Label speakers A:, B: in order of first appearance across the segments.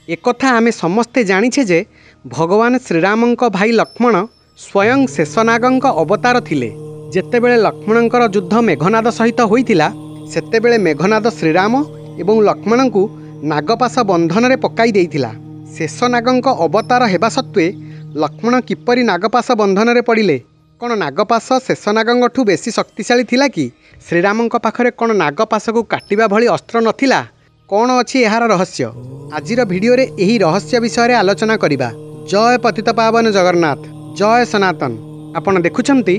A: एकथा आमे समस्ते जानिछे जे भगवान श्रीरामंक भाई लक्ष्मण स्वयं शेषनागंक अवतार थिले। जेतेबेले लक्ष्मणंकर युद्ध मेघनाद सहित होइतिला सेतेबेले मेघनाद श्रीराम एवं लक्ष्मणंकु नागपाश बंधन रे पकाई देइतिला। शेषनागंक अवतार हेबा सत्वे लक्ष्मण किपरि नागपाश बंधन रे पड़िले? कौन नागपाश शेषनागंठू बेसी शक्तिशाली थिला कि? श्रीरामंक पाखरे कौन नागपाश को काटिबा भली अस्त्र नथिला? कौन अछि एहार रहस्य? आजिर भिडियो रे एही रहस्य विषय रे आलोचना करिबा। जय पतितपावन जगन्नाथ, जय सनातन। आपण देखुछंती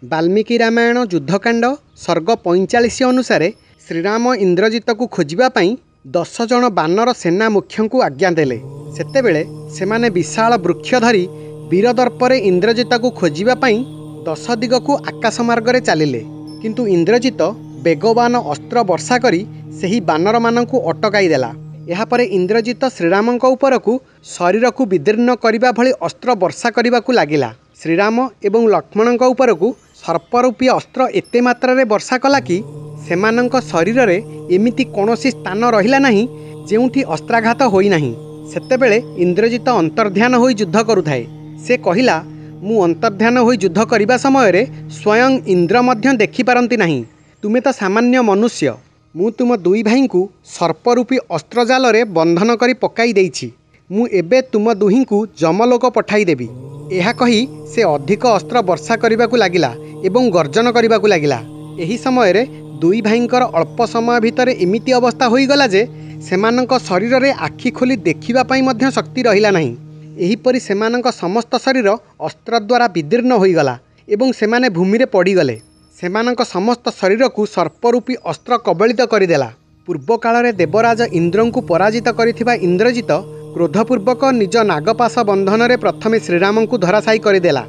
A: वाल्मीकि रामायण युद्धकांड सर्ग 45 अनुसार श्रीराम इंद्रजित को खोजिबा पई 10 जन बानर सेना मुख्य को आज्ञा देले। सेतेबेले सेमाने विशाल वृक्ष धरी वीरदर्परे इंद्रजित को खोजिबा पई 10 दिग को आकाश मार्ग रे चलिले। किंतु इंद्रजित बेगवान अस्त्र वर्षा करी सेही बानर मानकु अटकाई देला। एहा परे इंद्रजित श्रीरामंक उपरकु शरीर को विदीर्ण करिबा भली अस्त्र वर्षा करिबाकु लागिला। श्रीराम एवं लक्ष्मणंक उपरकु सर्परूपी अस्त्र एते मात्रा रे वर्षा कला कि सेमानंक शरीर रे एमिति कोनोसी स्थान रहिला नाही जेउठी अस्त्राघात होई नाही। सेतेबेले इंद्रजित अंतर्ध्यान होई युद्ध करुथाए। से कहिला, मु अंतर्ध्यान होई युद्ध करिबा समय रे स्वयं इंद्र मध्य देखि पारंती नाही। तुमे तो सामान्य मनुष्य। मु तुम दुई भाई को सर्परूपी अस्त्रजाल रे बंधन करी पकाई देइछि। मु एबे तुम दुही को जमलोक पठाई देबी। एहा कही से अधिक अस्त्र वर्षा करिबाकु लागिला एवं गर्जन करिबाकु लागिला। एही समय रे दुई भाईंकर अल्प समय भितर एमिति अवस्था होई गला जे सेमानंक शरीर रे आखि खोली देखिबा पई मध्य शक्ति रहिला नाही। एहीपरि सेमानंक समस्त शरीर अस्त्र द्वारा विदीर्ण होईगला एवं सेमाने भूमि रे पड़ीगले। सेमानंक समस्त शरीर को सर्परूपी अस्त्र कबलित करिदेला। पूर्व काल रे देवराज इंद्रंकु पराजित करिथिबा इंद्रजित क्रोधपूर्वक निज नागपाश बंधन रे प्रथमे श्रीरामंकु धराशायी करिदेला।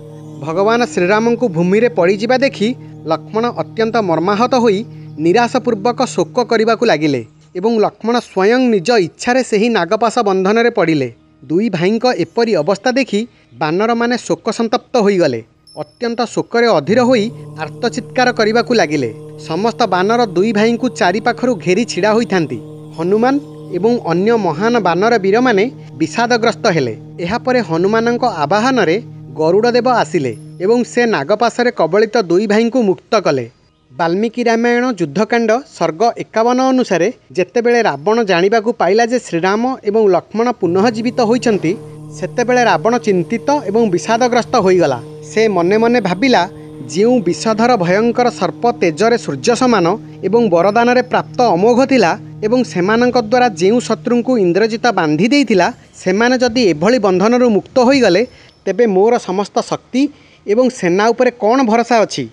A: भगवान श्रीरामंकु भूमि रे पड़ीजिबा देखि लक्ष्मण अत्यंत मर्माहत होई निराशपूर्वक शोक करिबाकु लागिले एवं लक्ष्मण स्वयं निज इच्छारे सेही नागपाश बंधन रे पड़िले। दुई भाईंक एपरी अवस्था देखि बानर माने शोक संतप्त होईगले। अत्यंत शोकरे अधीर होई आर्तचित्कार करिबाकु लागिले। समस्त बानर दुई भाईंकु चारि पाखरु घेरी छिड़ा होइथांती। हनुमान एवं अन्य महान बानर वीर माने विषादग्रस्त हेले। एहा परे हनुमानंक आवाहन रे गरुड़देव आसिले एवं से नागपाशरे कबलित दुई भाईंकु मुक्त कले। वाल्मीकि रामायण युद्धकांड सर्ग 51 अनुसार जेतेबेले रावण जानिबाकु पाइला जे श्रीराम एवं लक्ष्मण पुनः जीवित होइचंती सेतेबेले रावण चिंतित एवं विषादग्रस्त होईगला। से मने मने भाबिला, जेउ विषधर भयंकर सर्प तेजरे सूर्य समान एवं वरदान रे प्राप्त अमोघ थिला एवं सेमानंक द्वारा जेउ शत्रुंकु इंद्रजित बांधी देइथिला सेमाने जदि एभली बंधनरु मुक्त होईगले तेबे मोर समस्त शक्ति एवं सेना उपरे कौन भरोसा अछि?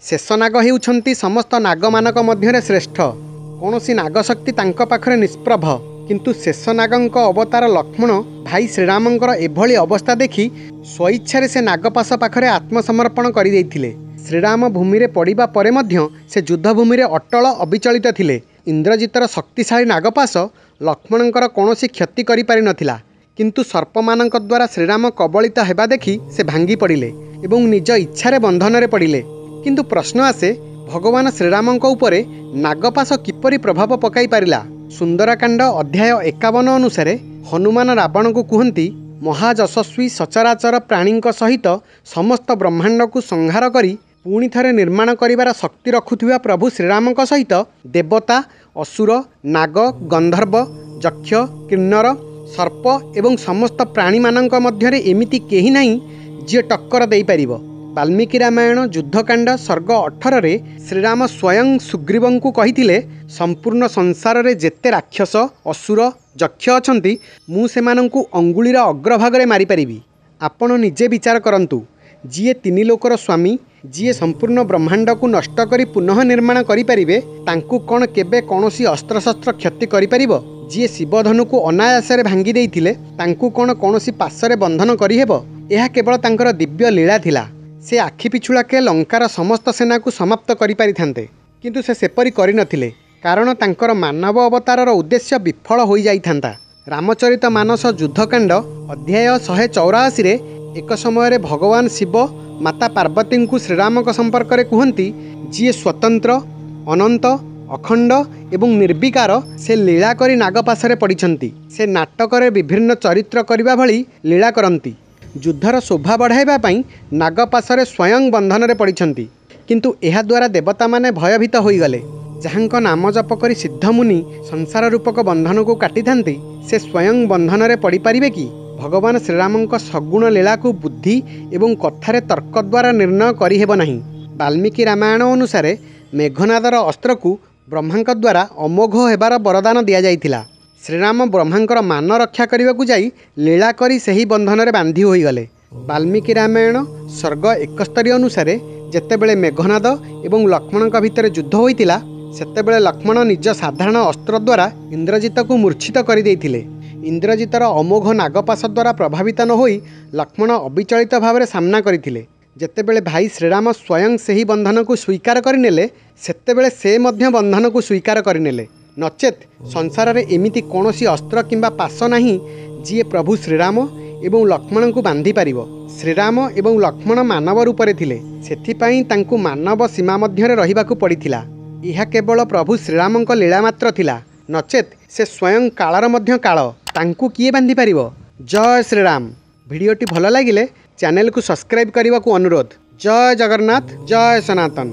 A: शेषनाग हेउछंती समस्त नागमानक मध्यरे श्रेष्ठ। कौनसी नागशक्ति तांक पाखरे निष्प्रभ। किंतु शेषनागंक अवतार लक्ष्मण भाई श्रीरामंकर एभली अवस्था देखि स्वइच्छारे से नागपाश पाखरे आत्मसमर्पण करि देइथिले। श्रीराम भूमि रे पड़िबा परे मध्य से युद्धभूमि रे अटल अविचलित थिले। इंद्रजितर शक्तिशाली नागपाश लक्ष्मणंकर कौनसी क्षति करि पारि नथिला। किंतु सर्पमानंक द्वारा श्रीराम कबलित हेबा देखि से भांगी पड़िले एवं निज इच्छारे बंधन रे पड़िले। किंतु प्रश्न आसे, भगवान श्रीरामंक उपरे नागपाश किपरि प्रभाव पकाई पारिला? सुंदरकांड अध्याय 51 अनुसार हनुमान रावण को कहती, महायशस्वी सचराचर प्राणींक सहित समस्त ब्रह्मांड को संहार करी पुणी थरे निर्माण करिवार शक्ति रखुथिबा प्रभु श्रीरामंक सहित देवता, असुर, नाग, गंधर्व, यक्ष, किन्नर, सर्प एवं समस्त प्राणी मानंक मध्यरे एमिति केही नाही जे टक्कर देई परिबो। वाल्मीकि रामायण युद्धकांड सर्ग 18 रे श्रीराम स्वयं सुग्रीवंकु कहिथिले, संपूर्ण संसार रे जेते राक्षस, असुर, यक्ष अछंती मु सेमानंकु अंगुलीर अग्रभागरे मारी परिबी। आपण निजे विचार करंतु, जिए तीन लोकर स्वामी, जिए संपूर्ण ब्रह्मांड को नष्ट करी पुनः निर्माण करि परिबे, तांकु कोन केबे कोनोसी अस्त्रशस्त्र क्षति करि परिबो? जिए शिवधनु को अनायासरे भांगी देइथिले तांकु कोन कोनोसी पाशरे बंधन करि हेबो? एहा केवल तांकर दिव्य लीला थिला। से आखि पिछुड़ाके लंकार समस्त सेना को समाप्त करि पारिथान्ते, किंतु से सेपरि करि नथिले, कारण तांकर मानव अवतारर उद्देश्य विफल होई जाइथान्ता। रामचरित मानस युद्धकांड अध्याय 184 रे एक समय भगवान शिव ମାତା ପାର୍ବତୀଙ୍କୁ ଶ୍ରୀରାମଙ୍କ ସମ୍ପର୍କରେ କୁହନ୍ତି, ଯିଏ ସ୍ୱତନ୍ତ୍ର, ଅନନ୍ତ, ଅଖଣ୍ଡ ଏବଂ ନିର୍ବିକାର, ସେ ଲୀଳା କରି ନାଗପାଶରେ ପଡ଼ିଛନ୍ତି। ସେ ନାଟକରେ ବିଭିନ୍ନ ଚରିତ୍ର କରିବା ଭଳି ଲୀଳା କରନ୍ତି। ଯୁଦ୍ଧର ଶୋଭା ବଢ଼ାଇବା ପାଇଁ ନାଗପାଶରେ ସ୍ୱୟଂ ବନ୍ଧନରେ ପଡ଼ିଛନ୍ତି। କିନ୍ତୁ ଏହାଦ୍ୱାରା ଦେବତାମାନେ ଭୟଭୀତ ହୋଇଗଲେ। ଯାହାଙ୍କ ନାମ ଜପ କରି ସିଦ୍ଧମୁନି ସଂସାର ରୂପକ ବନ୍ଧନକୁ କାଟିଥାନ୍ତି, ସେ ସ୍ୱୟଂ ବନ୍ଧନରେ ପଡ଼ିପାରିବେ କି? ଭଗବାନ ଶ୍ରୀରାମଙ୍କ ସଗୁଣ ଲୀଳାକୁ ବୁଦ୍ଧି ଏବଂ କଥାରେ ତର୍କ ଦ୍ୱାରା ନିର୍ଣ୍ଣୟ କରିହେବ ନାହିଁ। ବାଲ୍ମୀକି ରାମାୟଣ ଅନୁସାରେ ମେଘନାଦର ଅସ୍ତ୍ରକୁ ବ୍ରହ୍ମାଙ୍କ ଦ୍ୱାରା ଅମୋଘ ହେବାର ବରଦାନ ଦିଆଯାଇଥିଲା। ଶ୍ରୀରାମ ବ୍ରହ୍ମାଙ୍କର ମାନ ରକ୍ଷା କରିବାକୁ ଯାଇ ଲୀଳା କରି ସେହି ବନ୍ଧନରେ ବାନ୍ଧି ହୋଇଗଲେ। ବାଲ୍ମୀକି ରାମାୟଣ ସର୍ଗ 71 ଅନୁସାରେ ଯେତେବେଳେ ମେଘନାଦ ଏବଂ ଲକ୍ଷ୍ମଣଙ୍କ ଭିତରେ ଯୁଦ୍ଧ ହୋଇଥିଲା, ସେତେବେଳେ ଲକ୍ଷ୍ମଣ ନିଜ ସାଧାରଣ ଅସ୍ତ୍ର ଦ୍ୱାରା ଇନ୍ଦ୍ରଜିତକୁ ମୂର୍ଚ୍ଛିତ କରିଦେଇଥିଲେ। ଇନ୍ଦ୍ରଜିତର ଅମୋଘ ନାଗପାଶ ଦ୍ୱାରା ପ୍ରଭାବିତ ନ ହୋଇ ଲକ୍ଷ୍ମଣ ଅବିଚଳିତ ଭାବରେ ସାମ୍ନା କରିଥିଲେ। ଯେତେବେଳେ ଭାଇ ଶ୍ରୀରାମ ସ୍ୱୟଂ ସେହି ବନ୍ଧନକୁ ସ୍ୱୀକାର କରିନେଲେ, ସେତେବେଳେ ସେ ମଧ୍ୟ ବନ୍ଧନକୁ ସ୍ୱୀକାର କରିନେଲେ। ନଚେତ୍ ସଂସାରରେ ଏମିତି କୌଣସି ଅସ୍ତ୍ର କିମ୍ବା ପାଶ ନାହିଁ ଯିଏ ପ୍ରଭୁ ଶ୍ରୀରାମ ଏବଂ ଲକ୍ଷ୍ମଣଙ୍କୁ ବାନ୍ଧିପାରିବ। ଶ୍ରୀରାମ ଏବଂ ଲକ୍ଷ୍ମଣ ମାନବ ରୂପରେ ଥିଲେ, ସେଥିପାଇଁ ତାଙ୍କୁ ମାନବ ସୀମା ମଧ୍ୟରେ ରହିବାକୁ ପଡ଼ିଥିଲା। ଏହା କେବଳ ପ୍ରଭୁ ଶ୍ରୀରାମଙ୍କ ଲୀଳା ମାତ୍ର ଥିଲା, ନଚେତ୍ ସେ ସ୍ୱୟଂ କାଳର ମଧ୍ୟ କାଳ। ତାଙ୍କୁ କିଏ ବାନ୍ଧିପାରିବ? ଜୟ ଶ୍ରୀରାମ। ଭିଡ଼ିଓଟି ଭଲ ଲାଗିଲେ ଚ୍ୟାନେଲକୁ ସବସ୍କ୍ରାଇବ୍ କରିବାକୁ ଅନୁରୋଧ। ଜୟ ଜଗନ୍ନାଥ, ଜୟ ସନାତନ।